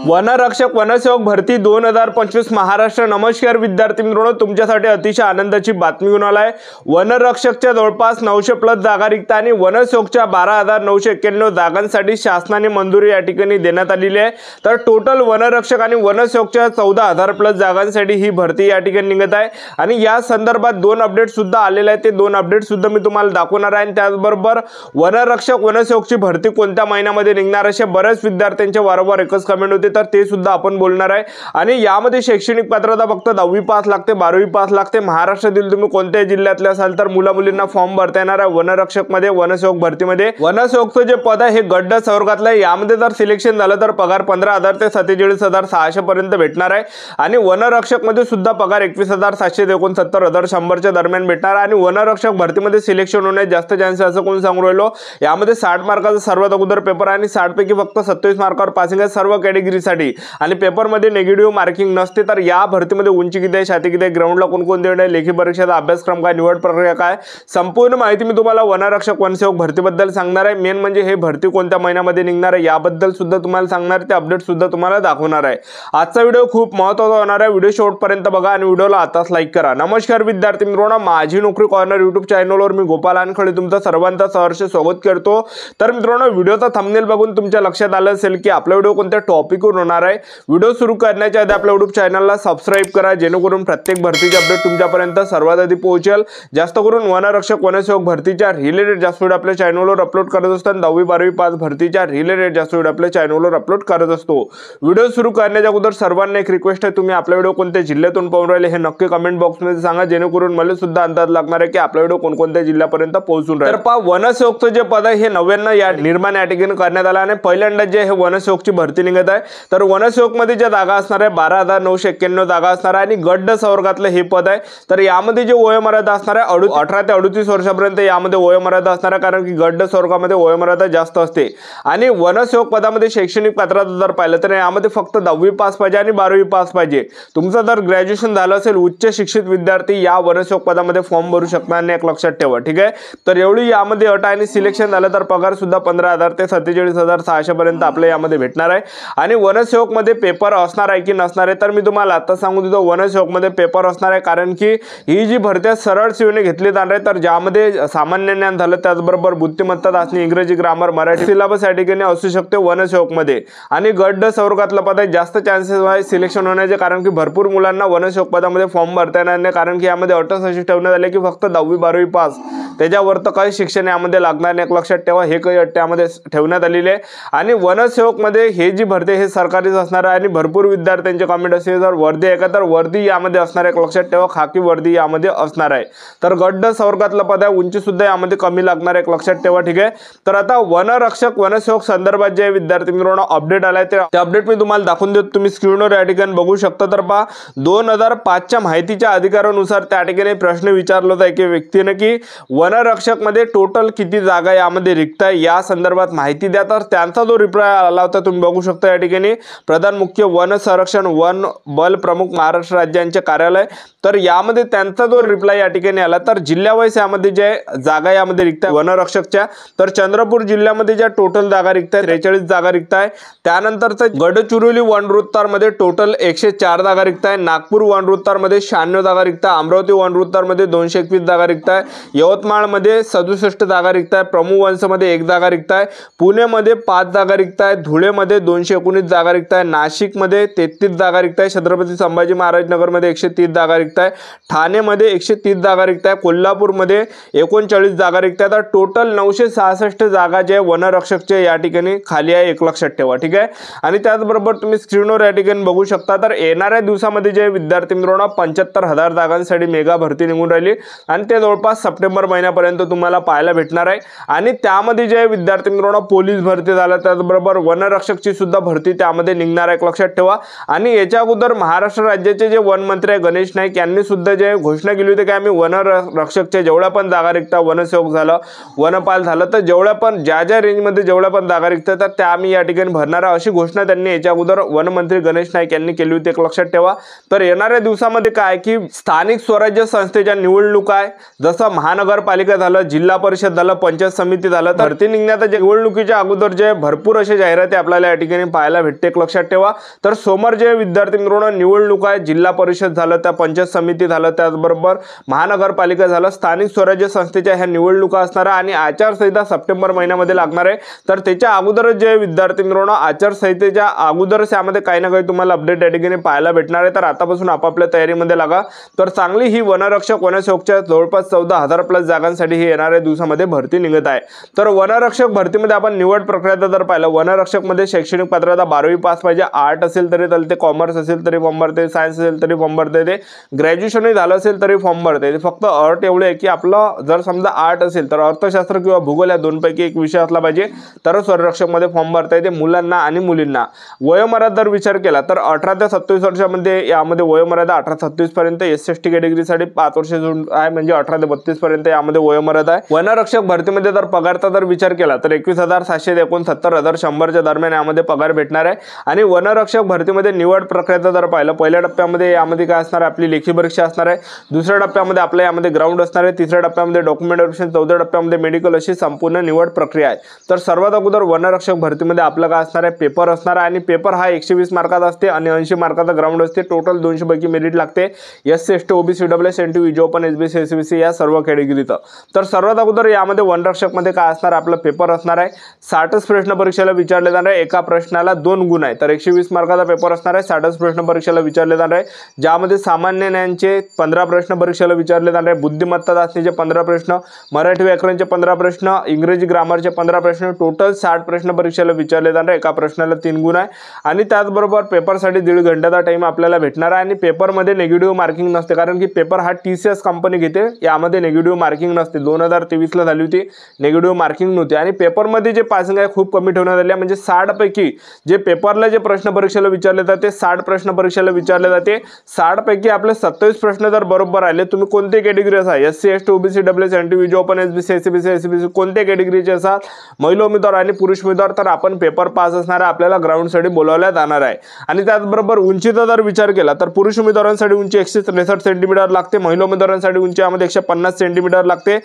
वनरक्षक वनसेवक भरती 2025 महाराष्ट्र। नमस्कार विद्यार्थी मित्रांनो, तुमच्यासाठी अतिशय आनंदाची बातमी घेऊन आलाय। वनरक्षकच्या जवळपास 900 प्लस जागा रिक्त आणि वनसेवकच्या 12,991 जागांसाठी शासनाने मंजुरी या ठिकाणी देण्यात आलेली आहे। तर टोटल वनरक्षक आणि वनसेवकच्या 14,000 प्लस जागांसाठी ही भरती या ठिकाणी निघत आहे आणि या संदर्भात दोन अपडेट सुद्धा आलेले आहेत। ते दोन अपडेट सुद्धा मी तुम्हाला दाखवणार आहे। त्याचबरोबर वनरक्षक वनसेवकची भरती कोणत्या महिन्यामध्ये निघणार असे बरेच विद्यार्थ्यांचे वारंवार एकच कमेंट होते, तर ते सुद्धा आपण बोलणार आहे। आणि यामध्ये शैक्षणिक पात्रता फक्त 10वी पास लागते, 12वी पास लागते। महाराष्ट्रातील तुम्ही कोणत्याही जिल्ह्यातले असाल तर मुला मुलींना फॉर्म भरता येणार आहे वनरक्षक मध्ये, वनसेवक भरतीमध्ये। वनसेवकचं जे पद आहे हे गट संवर्गातलं आहे। यामध्ये जर सिलेक्शन झालं तर पगार 15,000 ते 47,600 पर्यंत भेटणार आहे आणि वनरक्षक मध्ये सुद्धा पगार 21,700 ते 69,100 च्या दरम्यान भेटणार आहे। आणि वनरक्षक भरतीमध्ये सिलेक्शन होण्याचे जास्त चान्सेस असं कोण सांगू राहिलो। यामध्ये 60 मार्काचा सर्वात अगोदर पेपर आहे आणि 60 पैकी फक्त 27 मार्कावर पासिंग आहे सर्व कॅटेगरीसाठी आणि पेपर मध्ये नेगेटिव्ह मार्किंग नसते। तर या भरतीमध्ये उंची किती आहे, छाती किती आहे, ग्राउंडला कोणकोणते आहे, लेखी परीक्षेचा अभ्यासक्रम काय, निवड प्रक्रिया काय, संपूर्ण माहिती मी तुम्हाला वनरक्षक वनसेवक भरतीबद्दल सांगणार आहे। मेन म्हणजे हे भरती कोणत्या महिन्यामध्ये निघणार आहे याबद्दल सुद्धा तुम्हाला सांगणार आहे, ते अपडेट सुद्धा तुम्हाला दाखवणार आहे। आजचा व्हिडिओ खूप महत्त्वाचा होणार आहे, व्हिडिओ शेवटपर्यंत बघा आणि व्हिडिओला आताच लाईक करा। नमस्कार विद्यार्थी मित्रांनो, माझी नोकरी कॉर्नर यूट्यूब चॅनलवर मी गोपाल अनखळे तुमचं सर्वांचं सहर्ष स्वागत करतो। तर मित्रांनो, व्हिडिओचा थंबनेल बघून तुमच्या लक्षात आलं असेल की आपला व्हिडिओ कोणत्या टॉपिकवर होणार आहे। व्हिडिओ सुरू करण्याच्या आधी आपल्या यूट्यूब चॅनलला सबस्क्राइब करा, जेणेकरून प्रत्येक भरतीचे अपडेट तुमच्यापर्यंत सर्वात आधी पोहोचेल। जास्त करून वनरक्षक वनसेवक भरतीच्या रिलेटेड जास्त व्हिडिओ आपल्या चॅनलवर अपलोड करत असतो। 10वी 12वी पास भरतीच्या रिलेटेड जास्त व्हिडिओ आपल्या चॅनलवर अपलोड करत असतो। व्हिडिओ सुरू करण्याच्या अगोदर सर्वांना एक रिक्वेस्ट आहे, तुम्ही आपला व्हिडिओ कोणत्या जिल्ह्यातून पाहून राहिले हे नक्की कमेंट बॉक्समध्ये सांगा, जेणेकरून मला सुद्धा अंदाज लागणार आहे की आपला व्हिडिओ कोणकोणत्या जिल्ह्यापर्यंत पोहोचून राहील। तर पहा, वनसेवकचं जे पद आहे हे 99 या निर्माण या ठिकाणी करण्यात आलं आणि पहिल्यांदा जे हे वनसेवकची भरती निघत आहे। तर वनसेवक मध्ये ज्या जागा असणार आहे 12,991 जागा असणार आहे आणि गट संवर्गातलं हे पद आहे। तर यामध्ये जे वयोमर्यादा असणार आहे 18 ते 38 वर्षापर्यंत यामध्ये वयोमर्यादा असणार आहे, कारण की गट संवर्गामध्ये वयोमर्यादा जास्त असते। आणि वनसेवक पदामध्ये शैक्षणिक पात्रता जर पाहिलं तर यामध्ये फक्त 10वी पास पाहिजे आणि 12वी पास पाहिजे। तुमचं जर ग्रॅज्युएशन झालं असेल, उच्च शिक्षित विद्यार्थी या वनसेवक पदामध्ये फॉर्म भरू शकणार नाही, एक लक्षात ठेवा, ठीक आहे। तर एवढी यामध्ये अट आणि सिलेक्शन झालं तर पगार सुद्धा 15,000 ते 47,600 पर्यंत आपल्या यामध्ये भेटणार आहे। आणि वनसेवक मध्ये पेपर असणार आहे की नसणार आहे, तर मी तुम्हाला आता सांगू देतो वनसेवक मध्ये पेपर असणार आहे, कारण की ही जी भरती सरळ सेवेने घेतली जाणार आहे। तर ज्यामध्ये सामान्य ज्ञान झालं, त्याचबरोबर बुद्धिमत्ता चाचणी, इंग्रजी ग्रामर, मराठी सिलेबस या ठिकाणी असू शकते वनसेवक मध्ये। आणि गट संवर्गातलं पद आहे, जास्त चान्सेस आहे सिलेक्शन होण्याचे, कारण की भरपूर मुलांना वनसेवक पदामध्ये फॉर्म भरता येणार नाही, कारण की यामध्ये अट अशी ठेवण्यात आली की फक्त 10वी 12वी पास, त्याच्यावर तर काही शिक्षण यामध्ये लागणार नाही, एक लक्षात ठेवा, हे काही अट त्यामध्ये ठेवण्यात आलेले आहे। आणि वनसेवक मध्ये हे जी भरती हे सरकारीच असणार आहे आणि भरपूर विद्यार्थ्यांचे कमेंट असेल जर वर्दी आहे का, तर वर्दी यामध्ये असणार आहे, एक लक्षात ठेवा, खाकी वर्दी यामध्ये असणार आहे। तर गट संवर्गातलं पद आहे, उंची सुद्धा यामध्ये कमी लागणार आहे, एक लक्षात ठेवा, ठीक आहे। तर आता वनरक्षक वनसेवक संदर्भात जे विद्यार्थी मित्रांनो अपडेट आलाय ते अपडेट मी तुम्हाला दाखवून देतो, तुम्ही स्क्रीनवर या ठिकाणी बघू शकता। तर पहा, 2005 च्या माहितीच्या अधिकारानुसार त्या ठिकाणी प्रश्न विचारला होता एका व्यक्तीने की वनरक्षक मध्ये टोटल किती जागा यामध्ये रिक्त आहे या संदर्भात माहिती द्या। तर त्यांचा जो रिप्लाय आला होता तुम्ही बघू शकता या ठिकाणी, प्रधान मुख्य वन संरक्षण वन बल प्रमुख महाराष्ट्र राज्यांचे कार्यालय। तर यामध्ये त्यांचा जो रिप्लाय या ठिकाणी आला, तर जिल्ह्यावाईज यामध्ये जे जागा यामध्ये रिक्त आहे वनरक्षकच्या, तर चंद्रपूर जिल्ह्यामध्ये ज्या टोटल जागा रिक्त आहे 43 जागा रिक्त आहे। त्यानंतरचं गडचिरोली वनरुत्तर मध्ये टोटल 104 जागा रिक्त आहे। नागपूर वनरुत्तर मध्ये 96 जागा रिक्त आहे। अमरावती वनरुत्तर मध्ये 221 जागा रिक्त आहे। यवतमाळ मध्ये 67 जागा रिक्त आहे। प्रमू वंश मध्ये 1 जागा रिक्त आहे। पुणे मध्ये 5 जागा रिक्त आहे। धुळे मध्ये 219 जागा रिक्त आहे। नाशिक मध्ये 33 जागा रिक्त आहे। छत्रपती संभाजी महाराज नगर मध्ये 130 जागा रिक्त आहे। ठाणे मध्ये 130 जागा रिक्त आहे। कोल्हापूर मध्ये 39 जागा रिक्त आहे। तर टोटल 966 जागा जे वनरक्षकचे या ठिकाणी खाली आहे, एक लक्षात ठेवा, ठीक आहे। आणि त्याचबरोबर तुम्ही स्क्रीनवर या ठिकाणी बघू शकता, तर येणाऱ्या दिवसामध्ये जे विद्यार्थी मित्रांनो 75,000 जागांसाठी मेगा भरती निघून राहिली आणि ते जवळपास सप्टेंबर महिन्यापर्यंत तुम्हाला पाहायला भेटणार आहे। आणि त्यामध्ये जे विद्यार्थी मित्रांनो पोलीस भरती झालं, त्याचबरोबर वनरक्षकची सुद्धा भरती त्यामध्ये निघणार आहे, एक लक्षात ठेवा। आणि याच्या अगोदर महाराष्ट्र राज्याचे जे वन मंत्री आहे गणेश नाईक यांनी सुद्धा जे घोषणा केली होती की आम्ही वनरक्षकच्या जेवढ्या पण जागा रिक्त, वनसेवक झालं, वनपाल झालं, तर जेवढ्या पण ज्या रेंजमध्ये जेवढ्या पण जागा रिक्त तर त्या आम्ही या ठिकाणी भरणार आहे, अशी घोषणा त्यांनी याच्या अगोदर वनमंत्री गणेश नाईक यांनी केली होती, एक लक्षात ठेवा। तर येणाऱ्या दिवसामध्ये काय की स्थानिक स्वराज्य संस्थेच्या निवडणूक आहे, जसं महानगरपालिका झालं, जिल्हा परिषद झालं, पंचायत समिती झालं, तर भरती निघण्याच्या निवडणुकीच्या अगोदर जे भरपूर असे जाहिराती आपल्याला या ठिकाणी पाहायला भेटतील। भेटते एक लक्षात ठेवा। तर समोर जे विद्यार्थी मित्रांनो निवडणूक आहे, जिल्हा परिषद झालं, त्या पंचायत समिती झालं, त्याचबरोबर महानगरपालिका झालं, स्थानिक स्वराज्य संस्थेच्या ह्या निवडणुका असणार आणि आचारसंहिता सप्टेंबर महिन्यामध्ये लागणार आहे। तर त्याच्या अगोदरच जे विद्यार्थी मित्रांनो आचारसंहितेच्या अगोदरच यामध्ये काही ना काही तुम्हाला अपडेट या ठिकाणी पाहायला भेटणार आहे। तर आतापासून आपापल्या तयारीमध्ये लागा। तर चांगली ही वनरक्षक वनसेवकच्या जवळपास 14,000 प्लस जागांसाठी ही येणाऱ्या दिवसामध्ये भरती निघत आहे। तर वनरक्षक भरतीमध्ये आपण निवड प्रक्रिया जर पाहिलं, वनरक्षक मध्ये शैक्षणिक पात्रता 12वी पास पाहिजे, आर्ट असेल तरी चालते, कॉमर्स असेल तरी फॉर्म भरते, सायन्स असेल तरी फॉर्म भरते, ग्रॅज्युएशनही झालं असेल तरी फॉर्म भरते। फक्त अट एवढे आहे की आपलं जर समजा आर्ट असेल तर अर्थशास्त्र किंवा भूगोल या दोनपैकी एक विषय असला पाहिजे तरच वनरक्षक मध्ये फॉर्म भरता येते मुलांना आणि मुलींना। वयोमर्यादा जर विचार केला तर 18 ते 27 वर्षामध्ये यामध्ये वयोमर्यादा 18 ते 36 पर्यंत, SC/ST कॅटेगरीसाठी 5 वर्ष आहे म्हणजे 18 ते 32 पर्यंत यामध्ये वयोमर्यादा आहे। वनरक्षक भरतीमध्ये जर पगारचा जर विचार केला तर 21,700 ते 69,100 दरम्यान यामध्ये पगार भेटणार आहे। आणि वनरक्षक भरतीमध्ये निवड प्रक्रिया जर पाहिलं, पहिल्या टप्प्यामध्ये यामध्ये काय असणार आहे, आपली लेखी परीक्षा असणार आहे, दुसऱ्या टप्प्यामध्ये आपल्या यामध्ये ग्राउंड असणार आहे, तिसऱ्या टप्प्यामध्ये डॉक्युमेंट व्हेरिफिकेशन, चौथ्या टप्प्यामध्ये मेडिकल अशी संपूर्ण निवड प्रक्रिया आहे। तर सर्वात अगोदर वनरक्षक भरतीमध्ये आपलं काय असणार आहे, पेपर असणार आहे आणि पेपर हा 120 मार्काचा असते आणि 80 मार्काचा ग्राउंड असते। टोटल 200 पैकी मेरिट लागते SC/ST OBC EWS NT EJ open SBC SBC या सर्व कॅटेगरीचं। तर सर्वात अगोदर यामध्ये वनरक्षक मध्ये काय असणार, आपलं पेपर असणार आहे, 60 प्रश्न परीक्षेला विचारले जाणार आहे, एका प्रश्नाला 2 गुण आहे, तर 120 मार्काचा पेपर असणार आहे, 60 प्रश्न परीक्षेला विचारले जाणार आहे, ज्यामध्ये सामान्य ज्ञानचे 15 प्रश्न परीक्षेला विचारले जाणार आहे, बुद्धिमत्ता चाचणीचे 15 प्रश्न, मराठी व्याकरणचे 15 प्रश्न, इंग्रजी ग्रामरचे 15 प्रश्न, टोटल 60 प्रश्न परीक्षेला विचारले जाणार आहे, एका प्रश्नाला 3 गुण आहे। आणि त्याचबरोबर पेपरसाठी 1.5 घंट्याचा टाइम आपल्याला भेटणार आहे आणि पेपरमध्ये नेगेटिव्ह मार्किंग नसते, कारण की पेपर हा TCS कंपनी घेते, यामध्ये नेगेटिव्ह मार्किंग नसते। 2023 ला झाली होती, नेगेटिव्ह मार्किंग नव्हती आणि पेपरमध्ये जे पासिंग आहे खूप कमी ठेवण्यात आले, म्हणजे 60 पैकी जे पेपरला जे प्रश्न परीक्षेला विचारले जाते 60 प्रश्न परीक्षेला विचारले जाते, 60 पैकी आपले 27 प्रश्न जर बरोबर आले, तुम्ही कोणते कॅटेगरी असा SC/ST OBC EWS NT EJ open SBC SBC SBC कोणत्या कॅटेगरीचे असाल, महिला उमेदवार आणि पुरुष उमेदवार, तर आपण पेपर पास असणार आहे, आपल्याला ग्राउंडसाठी बोलावल्या जाणार आहे। आणि त्याचबरोबर उंचीचा जर विचार केला तर पुरुष उमेदवारांसाठी उंची 163 सेंटीमीटर लागते, महिला उमेदवारांसाठी उंची यामध्ये 150 सेंटीमीटर लागते,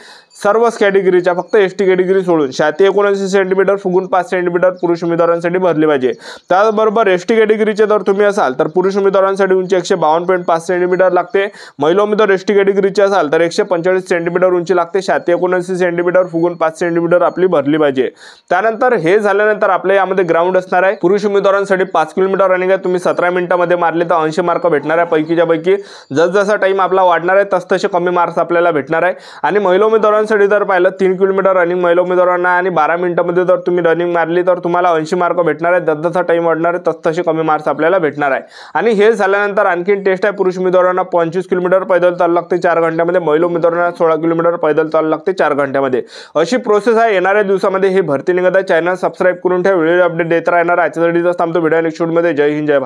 सर्वच कॅटेगरीच्या फक्त ST कॅटेगरी सोडून। छाती 79 सेंटीमीटर, फुगून 5 सेंटीमीटर पुरुष उमेदवारांसाठी भरली पाहिजे। त्याचबरोबर ST कॅटेगरीचे जर तुम्ही असाल तर पुरुष उमेदवारांसाठी उंची 152.5 सेंटीमीटर लागते, महिला उमेदवार ST कॅटेगरीचे असाल तर 145 सेंटीमीटर उंची लागते, छाती 79 सेंटीमीटर, फुगून 5 सेंटीमीटर आपली भरली पाहिजे। त्यानंतर हे झाल्यानंतर आपल्या यामध्ये ग्राउंड असणार आहे, पुरुष उमेदवारांसाठी 5 किलोमीटर रनिंग आहे, तुम्ही 17 मिनिटांमध्ये मारले तर 80 मार्क भेटणार आहे पैकीच्या पैकी। जसजसा टाइम आपला वाढणार आहे तसतसे कमी मार्क्स आपल्याला भेटणार आहे। आणि महिला उमेदवारांसाठी जर पाहिलं 3 किलोमीटर रनिंग महिला उमेदवारांना आणि 12 मिनिटांमध्ये जर तुम्ही रनिंग मारली तर तुम्हाला 80 मार्क भेटणार आहे, जसजसा टाइम वाढणार आहे तसतसे कमी मार्क्स आपल्याला भेटणार आहे। आणि हे झाल्यानंतर आणखीन टेस्ट आहे, पुरुष उमेदवारांना 25 किलोमीटर पैदल चालू लागते 4 घंट्यामध्ये, महिला उमेदवारांना 16 किलोमीटर पैदल चालू लागते 4 घंट्यामध्ये। अशी प्रोसेस आहे, येणाऱ्या दिवसामध्ये हे भरती निघत आहे। चॅनल सबस्क्राइब करून ठेवा, व्हिडिओ अपडेट देत राहणार। आजच्यासाठी थांबतो, व्हिडिओ नेक्स्ट व्हिडिओमध्ये। जय हिंद जय भारत।